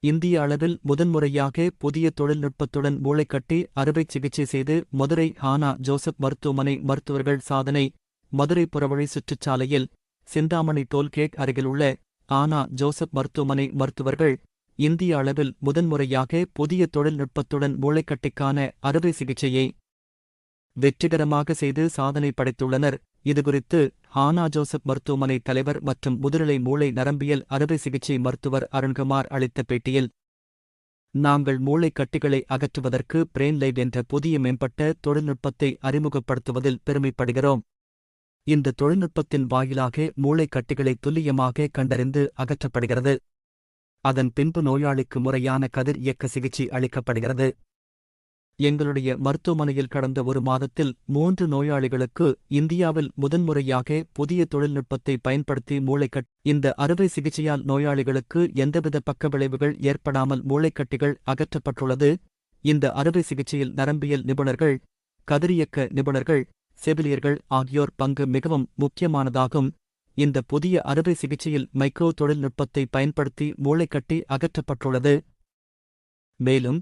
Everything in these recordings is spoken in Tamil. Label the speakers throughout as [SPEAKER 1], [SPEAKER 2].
[SPEAKER 1] இந்திய அளவில் முதன்முறையாக புதிய தொழில்நுட்பத்துடன் மூளைக்கட்டி அறுவை சிகிச்சை செய்து மதுரை ஹானா ஜோசப் மருத்துவமனை மருத்துவர்கள் சாதனை. மதுரை புறவழி சுற்றுச்சாலையில் சிந்தாமணி டோல்கேட் அருகிலுள்ள ஆனா ஜோசப் மருத்துவமனை மருத்துவர்கள் இந்திய அளவில் முதன்முறையாக புதிய தொழில்நுட்பத்துடன் மூளைக்கட்டிக்கான அறுவை சிகிச்சையை வெற்றிகரமாக செய்து சாதனை படைத்துள்ளனர். இதுகுறித்து ஹானா ஜோசப் மருத்துவமனை தலைவர் மற்றும் முதுநிலை மூளை நரம்பியல் அறுவை சிகிச்சை மருத்துவர் அருண்குமார் அளித்த பேட்டியில், நாங்கள் மூளை கட்டிகளை அகற்றுவதற்கு பிரெயின் லைவ் என்ற புதிய மேம்பட்ட தொழில்நுட்பத்தை அறிமுகப்படுத்துவதில் பெருமைப்படுகிறோம். இந்த தொழில்நுட்பத்தின் வாயிலாக மூளை கட்டிகளை துல்லியமாக கண்டறிந்து அகற்றப்படுகிறது. அதன் பின்பு நோயாளிக்கு முறையான கதிர் இயக்க சிகிச்சை அளிக்கப்படுகிறது. எங்களுடைய மருத்துவமனையில் கடந்த ஒரு மாதத்தில் 3 நோயாளிகளுக்கு இந்தியாவில் முதன்முறையாக புதிய தொழில்நுட்பத்தை பயன்படுத்தி மூளைக்கட் இந்த அறுவை சிகிச்சையால் நோயாளிகளுக்கு எந்தவித பக்கவிளைவுகள் ஏற்படாமல் மூளைக்கட்டிகள் அகற்றப்பட்டுள்ளது. இந்த அறுவை சிகிச்சையில் நரம்பியல் நிபுணர்கள், கதிரியக்க நிபுணர்கள், செவிலியர்கள் ஆகியோர் பங்கு மிகவும் முக்கியமானதாகும். இந்த புதிய அறுவை சிகிச்சையில் மைக்ரோ தொழில்நுட்பத்தை பயன்படுத்தி மூளைக்கட்டி அகற்றப்பட்டுள்ளது. மேலும்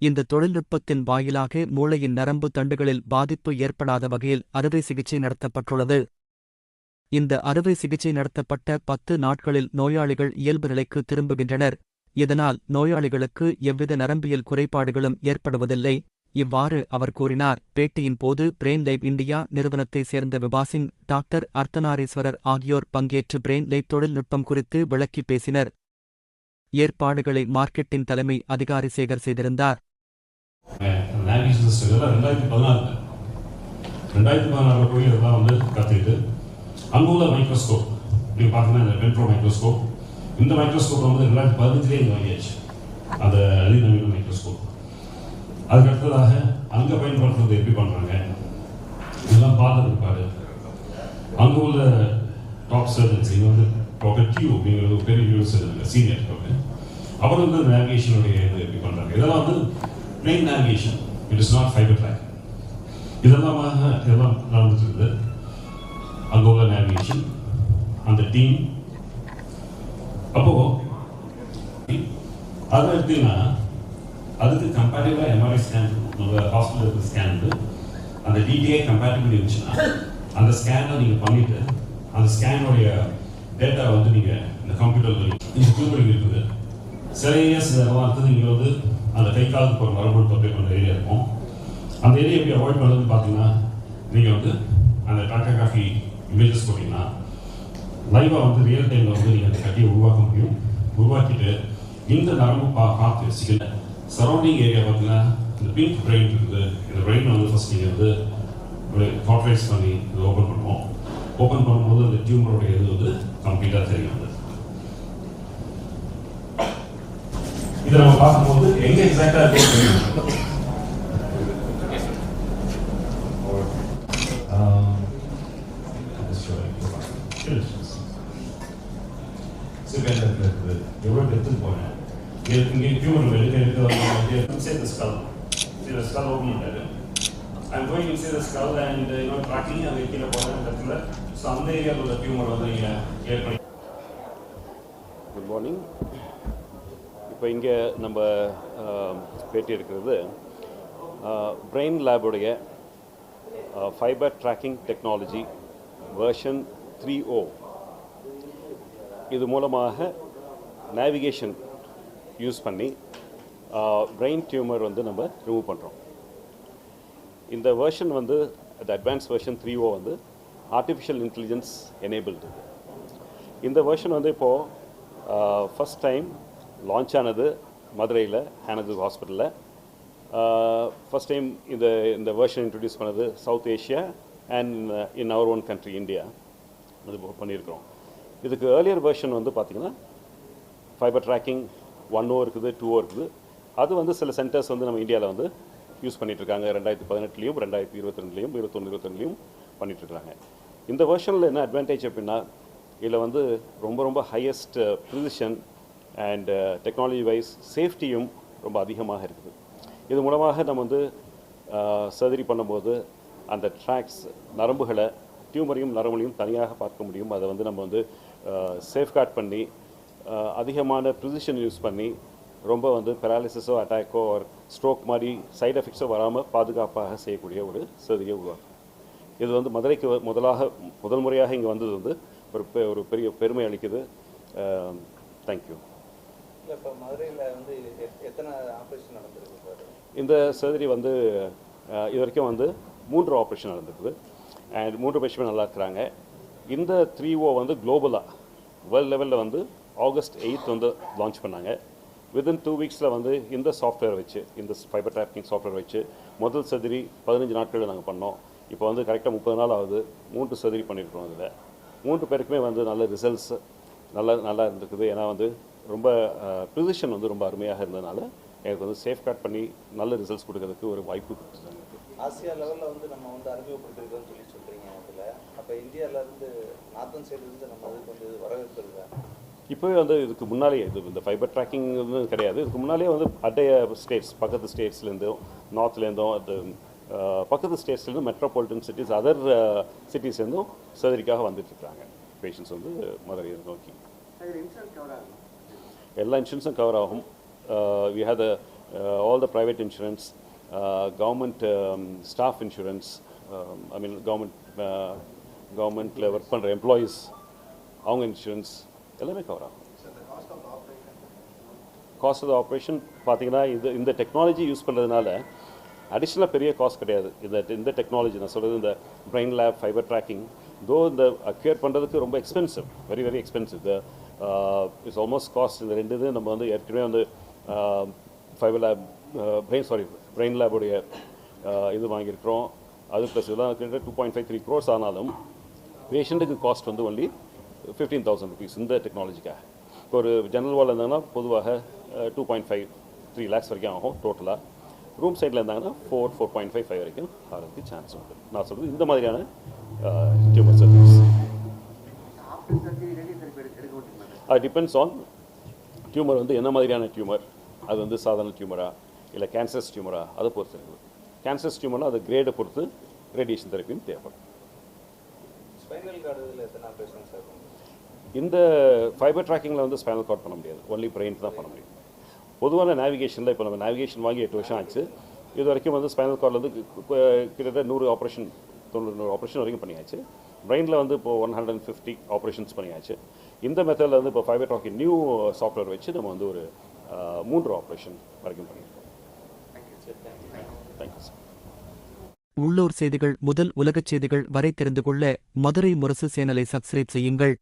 [SPEAKER 1] இந்த தொழில்நுட்பத்தின் வாயிலாக மூளையின் நரம்பு தண்டுகளில் பாதிப்பு ஏற்படாத வகையில் அறுவை சிகிச்சை நடத்தப்பட்டுள்ளது. இந்த அறுவை சிகிச்சை நடத்தப்பட்ட 10 நாட்களில் நோயாளிகள் இயல்பு நிலைக்கு திரும்புகின்றனர். இதனால் நோயாளிகளுக்கு எவ்வித நரம்பியல் குறைபாடுகளும் ஏற்படுவதில்லை. இவ்வாறு அவர் கூறினார். பேட்டியின் போது பிரெயின் லைவ் இந்தியா நிறுவனத்தைச் சேர்ந்த விபாசிங், டாக்டர் அர்த்தநாரீஸ்வரர் ஆகியோர் பங்கேற்று பிரெயின் லைவ் தொழில்நுட்பம் குறித்து விளக்கி பேசினர். ஏற்பாடுகளை மார்க்கெட்டின் தலைமை அதிகாரி சேகர் செய்திருந்தார்.
[SPEAKER 2] 2014 போய் இதெல்லாம் வந்து கற்றுக்கிட்டு அங்கே உள்ள மைக்ரோஸ்கோப் நீங்கள் பார்த்தீங்கன்னா இந்த பென்ட்ரோ மைக்ரோஸ்கோப், இந்த மைக்ரோஸ்கோப் வந்து 2015 இங்கே வாங்கியாச்சு, அந்த அதிநவீன மைக்ரோஸ்கோப். அதுக்கு அடுத்ததாக அங்கே பயன்படுத்துறது எப்படி பண்ணுறாங்க இதெல்லாம் பார்த்து இருப்பாரு. அங்கே உள்ள டாப் சர்ஜன்ஸ் இங்கே வந்து டாக்டர் டியூ அப்படிங்கிற ஒரு பெரிய யூனிவர்சிட்டி சீனியர் டாக்டர், அவர் வந்து நேவிகேஷனுடைய இது எப்படி பண்ணுறாங்க. இதெல்லாம் வந்து brain navigation, it is not fibre track. இதெல்லாம் நடந்துட்டு இருக்குது. அங்கே உள்ள நேவிகேஷன் அந்த டீம். அப்போ அதை எடுத்தீங்கன்னா அதுக்கு கம்பேட்டிபிளாக எம்ஆர்ஐ ஸ்கேன், நம்ம ஹாஸ்பிட்டலுக்கு ஸ்கேன் அந்த டிடிஐ கம்பேட்டிபிள் இருந்துச்சுன்னா அந்த ஸ்கேனை நீங்கள் பண்ணிவிட்டு அந்த ஸ்கேனுடைய டேட்டா வந்து நீங்கள் இந்த கம்ப்யூட்டரில் இந்த டியூபரிங் இருக்குது. சில ஏரியாஸ் இதெல்லாம் இருக்குது. இங்கே வந்து அந்த கை காலுக்கு ஒரு மரபணு தொப்பை கொண்ட ஏரியா இருக்கும். அந்த ஏரியா எப்படி அவாய்ட் பண்ணுறதுன்னு பார்த்தீங்கன்னா நீங்கள் வந்து அந்த டாட்டாகிராஃபி இமேஜஸ் போட்டிங்கன்னா லைவாக வந்து ரியல் டைமில் வந்து நீங்கள் அந்த கட்டியை உருவாக்க முடியும். உருவாக்கிட்டு இந்த நரம்பு பார்த்து வச்சுக்கல சரௌண்டிங் ஏரியா பார்த்தீங்கன்னா இந்த பிங்க் பிரெயின் இருக்குது. இந்த பிரெயினை வந்து ஃபஸ்ட் நீங்கள் வந்து கார்ட்ரைஸ் பண்ணி இது ஓப்பன் பண்ணுவோம். ஓப்பன் பண்ணும்போது அந்த டியூமரோடைய இது வந்து கம்ப்ளீட்டாக தெரியும். இதை நம்ம பார்க்கும்போது எங்கே எக்ஸாக்டாக இருக்கும் எவ்வளோ எடுத்துட்டு போனேன். இங்கே tumour inside the skull. See the skull open பண்ணாரு. I'm going inside the skull and tracking அந்த கீழே போகிற இடத்துல ஸோ அந்த ஏரியாவில் உள்ள டியூமர் வந்து நீங்கள் கிளியர் பண்ணி.
[SPEAKER 3] Good morning. இப்போ இங்கே நம்ம பேட்டி எடுக்கிறது பிரெயின் லேபுடைய ஃபைபர் ட்ராக்கிங் டெக்னாலஜி வெர்ஷன் 3.0. இது மூலமாக நேவிகேஷன் யூஸ் பண்ணி பிரெயின் டியூமர் வந்து நம்ம ரிமூவ் பண்ணுறோம். இந்த வெர்ஷன் வந்து அட்வான்ஸ் வெர்ஷன் 3.0 வந்து ஆர்டிஃபிஷியல் இன்டெலிஜென்ஸ் எனேபிள்டு. இந்த வெர்ஷன் வந்து இப்போது ஃபஸ்ட் டைம் லான்ச் ஆனது மதுரையில் ஹானஜர் ஹாஸ்பிட்டலில். ஃபஸ்ட் டைம் இந்த வெர்ஷன் இன்ட்ரடியூஸ் பண்ணது South Asia and in our own country India அது பண்ணியிருக்கிறோம். இதுக்கு ஏர்லியர் வெர்ஷன் வந்து பார்த்திங்கன்னா ஃபைபர் ட்ராக்கிங் 1.0 இருக்குது, 2.0 இருக்குது. அது வந்து சில சென்டர்ஸ் வந்து நம்ம இந்தியாவில் வந்து யூஸ் பண்ணிகிட்ருக்காங்க. 2018லையும் 2022லையும் 2022லையும் பண்ணிகிட்ருக்காங்க. இந்த வெர்ஷனில் என்ன அட்வான்டேஜ் அப்படின்னா இதில் வந்து ரொம்ப highest precision and technology wise சேஃப்டியும் ரொம்ப அதிகமாக இருக்குது. இது மூலமாக நம்ம வந்து சர்ஜரி பண்ணும்போது அந்த ட்ராக்ஸ் நரம்புகளை டியூமரையும் நரம்புலையும் தனியாக பார்க்க முடியும். அதை வந்து நம்ம வந்து சேஃப்கார்ட் பண்ணி அதிகமான ப்ரிசிஷன் யூஸ் பண்ணி ரொம்ப வந்து பெராலிசிஸோ அட்டாக்கோ ஸ்ட்ரோக் மாதிரி சைடு எஃபெக்ட்ஸோ வராமல் பாதுகாப்பாக செய்யக்கூடிய ஒரு சர்ஜரியை உருவாக்கும். இது வந்து மதுரைக்கு முதல் முறையாக இங்கே வந்தது வந்து ஒரு பெரிய பெருமை அளிக்குது. தேங்க்யூ.
[SPEAKER 4] இப்போ மதுரையில் வந்து எத்தனை ஆப்ரேஷன் நடந்திருக்கு சார்?
[SPEAKER 3] இந்த சர்ஜரி வந்து இது வரைக்கும் வந்து 3 ஆப்ரேஷன் நடந்திருக்குது. அண்ட் 3 பேஷண்ட் நல்லா இருக்கிறாங்க. இந்த 3O வந்து குளோபலாக வேர்ல்டு லெவலில் வந்து August 8 வந்து லான்ச் பண்ணாங்க. வித்தின் 2 வீக்ஸில் வந்து இந்த சாஃப்ட்வேர் வச்சு, இந்த ஃபைபர் ட்ராக்கிங் சாஃப்ட்வேர் வச்சு முதல் சர்ஜரி 15 நாட்களில் நாங்கள் பண்ணோம். இப்போ வந்து கரெக்டாக 30 நாள் ஆகுது. 3 சர்ஜரி பண்ணியிருக்கோம். அதில் 3 பேருக்குமே வந்து நல்ல ரிசல்ட்ஸ் நல்லா இருந்திருக்குது. ஏன்னா வந்து ரொம்ப ப்ரிசிஷன் வந்து ரொம்ப அருமையாக இருந்ததுனால எனக்கு வந்து சேஃப்கார்ட் பண்ணி நல்ல ரிசல்ட்ஸ் கொடுக்கறதுக்கு ஒரு வாய்ப்பு கொடுத்துருக்காங்க.
[SPEAKER 4] ஆசியா லெவலில் வந்து நம்ம வந்து அறிமுகப்படுத்திருக்கோம்னு சொல்கிறீங்க. அதில் அப்போ இந்தியாவிலேருந்து நார்த்தன் சைடுலேருந்து நம்ம அதுக்கு வந்து வரவேற்பு இருக்கா?
[SPEAKER 3] இப்போவே வந்து இதுக்கு முன்னாலே இந்த ஃபைபர் ட்ராக்கிங் கிடையாது. இதுக்கு முன்னாலே வந்து அட்டைய ஸ்டேட்ஸ், பக்கத்து ஸ்டேட்ஸ்லேருந்தும் நார்த்லேருந்தும் அது பக்கத்து ஸ்டேட்ஸ்லேருந்தும் மெட்ரோபாலிட்டன் சிட்டிஸ், அதர் சிட்டிஸ்லேருந்தும் சர்ஜரிக்காக வந்துட்டுருக்காங்க பேஷண்ட்ஸ் வந்து மதுரையை நோக்கி. எல்லா இன்சூரன்ஸும் கவர் ஆகும். We have all the private insurance, government staff insurance, I mean கவர்மெண்ட்டில் ஒர்க் பண்ணுற எம்ப்ளாயீஸ் அவங்க இன்சூரன்ஸ் எல்லாமே கவர் ஆகும். காஸ்ட் ஆஃப் த ஆப்ரேஷன் பார்த்தீங்கன்னா இந்த டெக்னாலஜி யூஸ் பண்ணுறதுனால அடிஷ்னலாக பெரிய காஸ்ட் கிடையாது. இந்த டெக்னாலஜி நான் சொல்கிறது இந்த பிரெயின் லேப் ஃபைபர் ட்ராக்கிங் இந்த அக்யூர் பண்ணுறதுக்கு ரொம்ப expensive, very very expensive. It's almost cost. இந்த 2 இது நம்ம வந்து ஏற்கனவே வந்து ஃபைபர் லேப் பிரெயின் லேபுடைய இது வாங்கியிருக்கிறோம். அது ப்ளஸ் இதெல்லாம் கிட்டத்தட்ட 2.53 crores ஆனாலும் பேஷண்ட்டுக்கு காஸ்ட் வந்து ஒன்லி 15,000 rupees இந்த டெக்னாலஜிக்காக. இப்போ ஒரு ஜெனரல் வார்டில் இருந்தாங்கன்னா பொதுவாக 2.53 lakhs வரைக்கும் ஆகும் டோட்டலாக. ரூம் சைடில் இருந்தாங்கன்னா 4.55 வரைக்கும் ஆகிறதுக்கு சான்ஸ் உண்டு. நான் சொல்கிறது இந்த மாதிரியான டியூமர் சர்ஜரிஸ். அது டிபெண்ட்ஸ் ஆன் டியூமர் வந்து என்ன மாதிரியான டியூமர், அது வந்து சாதாரண டியூமரா இல்லை கேன்சர்ஸ் டியூமரா, அதை பொறுத்து இருக்குது. கேன்சர்ஸ் டியூமர்னால் அது கிரேடை பொறுத்து ரேடியேஷன் தெரப்பியும் தேவைப்படும்.
[SPEAKER 4] ஸ்பைனல் கார்டு இதில் எத்தனை ஆப்ரேஷன் சார்?
[SPEAKER 3] இந்த ஃபைபர் ட்ராக்கிங்கில் வந்து ஸ்பைனல் கார்ட் பண்ண முடியாது, ஒன்லி பிரெயின் தான் பண்ண முடியும். பொதுவான நேவிகேஷனில் இப்போ நம்ம நேவிகேஷன் வாங்கி 8 வருஷம் ஆச்சு. இது வரைக்கும் வந்து ஸ்பைனல் கார்டில் வந்து கிட்டத்தட்ட 100 ஆப்ரேஷன் 90 ஆப்ரேஷன் வரைக்கும் பண்ணியாச்சு. பிரெயினில் வந்து இப்போ 150 ஆப்ரேஷன்ஸ் பண்ணியாச்சு. இந்த மெத்தடில் வந்து இப்போ ஃபைபர் ட்ராக்கிங் நியூ சாஃப்ட்வேர் வச்சு நம்ம வந்து ஒரு 3 ஆப்ரேஷன் வரைக்கும் பண்ணியிருக்கோம். Thank you sir.
[SPEAKER 1] உள்ளூர் செய்திகள் முதல் உலகச் செய்திகள் வரை தெரிந்து கொள்ள மதுரை முரசு சேனலை சப்ஸ்கிரைப் செய்யுங்கள்.